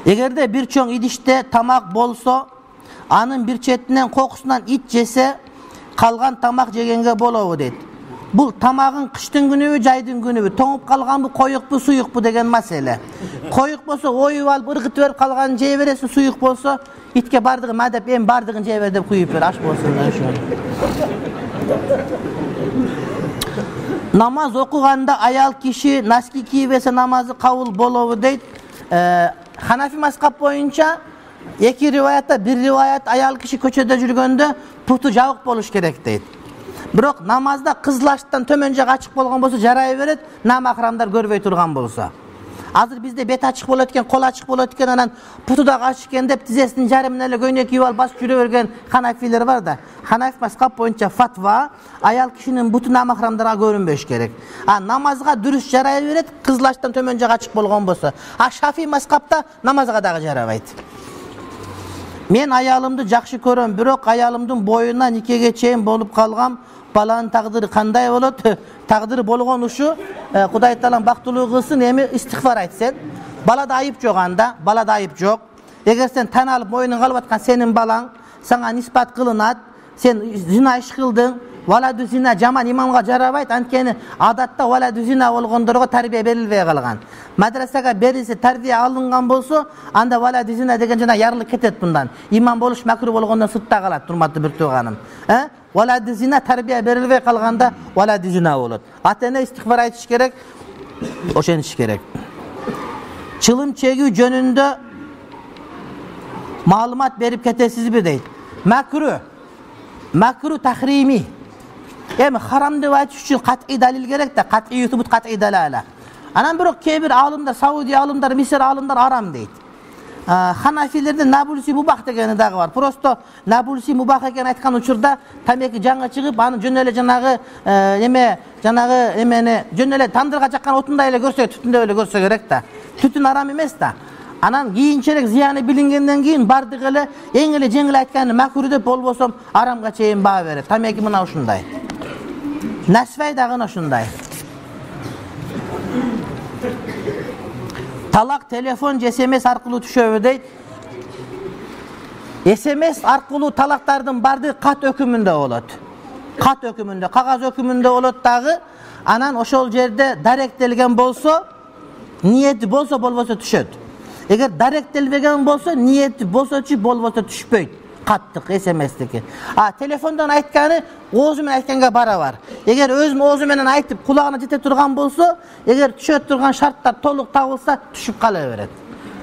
Эгерде bir çoң idişte tamak bolsa, anın bir çetinden kokusundan it jese, kalgan tamak jegenge bolobу дейт. Бул тамагын кыштын күнүбү, жайдын күнүбү, тоңуп калганбы, коюкпу, суюкпу деген маселе. Коюк болсо оюп алып ыргытып берип калганын жей бересиң, суюк болсо итке бардыгы ма деп, эми бардыгын жей бер деп куюп бер, аш болсун ошо. Namaz okuganda ayal kişi naski kiyibese namazı kabul bolobу дейт. Hanafi mazhab boyunca iki rivayatta bir rivayet ayal kişi köçede жүргөндө putu jabık boluş gerek дейт. Бирок намазда кызлаштан төмөнжө ачык болгон болсо жарай берет, намахрамдар көрбөй турган болсо. Азыр бизде бет ачык болот экен, кол ачык болот экен, анан путу да ачык экен деп тизесинин жарымына эле көйнөк кийип алып басып жүрө берген ханафилер бар да. Ханафи мазхаб боюнча фатва аял кишинин буту намахрамдарга көрүнбөш керек. Намазга дурус жарай берет, кызлаштан төмөнжө ачык болгон болсо. Шафи мазхабта намазга дагы жарабайт. Мен аялымды жакшы көрөм, бирок аялымдын боюна никеге чейин болуп калгам. Баланын тагдыры кандай болот? Тагдыры болгон ушу Кудай Таалам бактылуу кылсын, эми истигфар айт сен. Балада айып жок анда, балада айып жок. Эгер сен тан алып моюнун калып аткан сенин балаң, сага ниспат кылынат, сен зина иш кылдың, валаду зина жаман имамга жарабайт, анткени адатта валаду зина болгондорго тарбия берилбей калган. Мадрасага берилсе, тарбия алынган болсо, анда валаду зина деген жана ярылып кетет мындан. Имам болуш макруh болгондон сытта калат, урматтуу бир тууганым. Валаду зина тарбия берилбей калганда валаду зина болот. Ата-эне истигфар айтыш керек, ошентиш керек. Чылым чегүү жөнүндө маалымат берип кетесизби дейт. Макруh tahrimi. Эми харам деп айтыш үчүн кат'ий далил керек да, кат'ий субут, кат'ий далала. Анан бирок кээ бир алымдар, Саудия алымдар, Мисыр алымдар арам дейт. Ханafilerde Nabulusi mubah degeni dagы бар. Просто Nabulusi mubah экен айткан учурда тамеки жаңа чыгып, аны жөн эле жанагы эмени жөн эле тандырга жаккан отундай эле көрсө, түтүндөй эле көрсө керек да. Түтүн арам эмес да. Анан кийинчерээк зыяны билингенден кийин бардык эле эң эле жеңил айтканы макруh деп болбосом арамга чейин баа берет. Тамеки мына ушундай. Насвай дагы ушундай. Talak telefon SMS arkılуу түшөбү дейт. SMS arkılуу talaktардын бардыгы кат өкүмүндө болот. Кат өкүмүндө, кагаз өкүмүндө болот дагы. Анан ошол жерде даректелген болсо, ниети болсо болбосо түшөт. Эгер даректелбеген болсо, ниети болсочу болбосо түшпөйт. Каттык SMS-дики. Телефондон айтканы оозу менен айтканга барабар. Эгер өзүм оозу менен айтып кулагына жете турган болсо, эгер түшөт турган шарттар толук табылса, түшүп кала берет.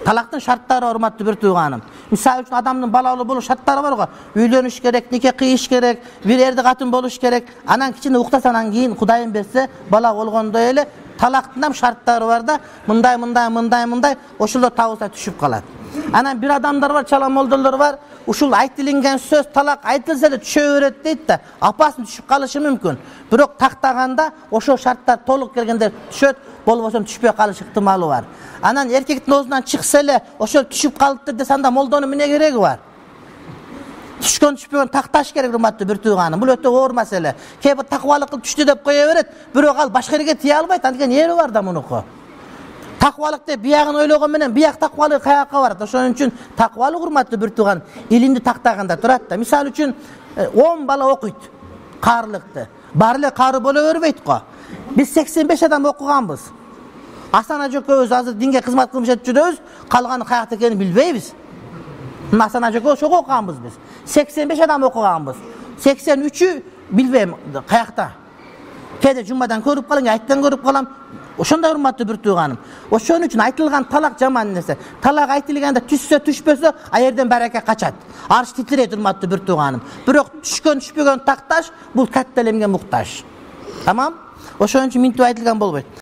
Талактын шарттары урматтуу бир тууганым. Мисалы үчүн адамдын балалуу болуш шарттары бар го. Үйлөнүш керек, нике кыйыш керек, бир эрди катын болуш керек. Анан кичине уктаса, анан кийин Кудайым берсе, бала болгондой эле талактын шарттары бар да, мындай, ошолор табылса түшүп калат. Анан бир адамдар бар, чала молдолор бар, ушул айтылынған сөз талак айтылса да түшө берет дейт да, апасын түшүп калышы мүмкүн. Бирок тактаганда ошол шарттар толук келгенде түшөт, болбосо түшпөй калыш ыктымалы бар. Анан эркектин оозунан чыкса эле ошол түшүп калыптыр десе, анда молдонун эмне кереги бар? Түшкөн түшпөгөн такташ керек, урматтуу бир тууганым. Бул өтө оор маселе. Кээ бир такыбалык кылып түштү деп кое берет, бирок ал башка жерге тие албайт, анткени ери бар да мунуку. Takvalık de biyagın oyloğun menen biyag takvalığı kayakka var. Oşoň üçin takvalık urmatlı bir tuğan ilimdi taktaganda turat da. Misal üçün 10 bala okuyt karlıkты. Barlı karı bolu örбейт ko. Biz 85 adam okuganbız. Hasan Ajoko öz hazır dinge kızmat kılmış etçüdöz, kalganı kayakta ekeni bilbeybiz. Hasan Ajoko çok okuganbız biz. 85 adam okuganbız. 83'ü bilbeyim kayakta. Kede cumbadan körüp kalan, ayttan körüp kalan. Oşonda urmatlı bir tuğanım. Oşon üçün aytılgan talak jaman nese. Talak aytılganda түшсө түшпөсө ayerden baraka kaçat. Arş titreyt urmatlı bir tuğanım. Bирок түшкөн түшпөгөн такташ бул катта элемге муктаж. Tamam? Oşon üçün mintu aytılgan bolбойт.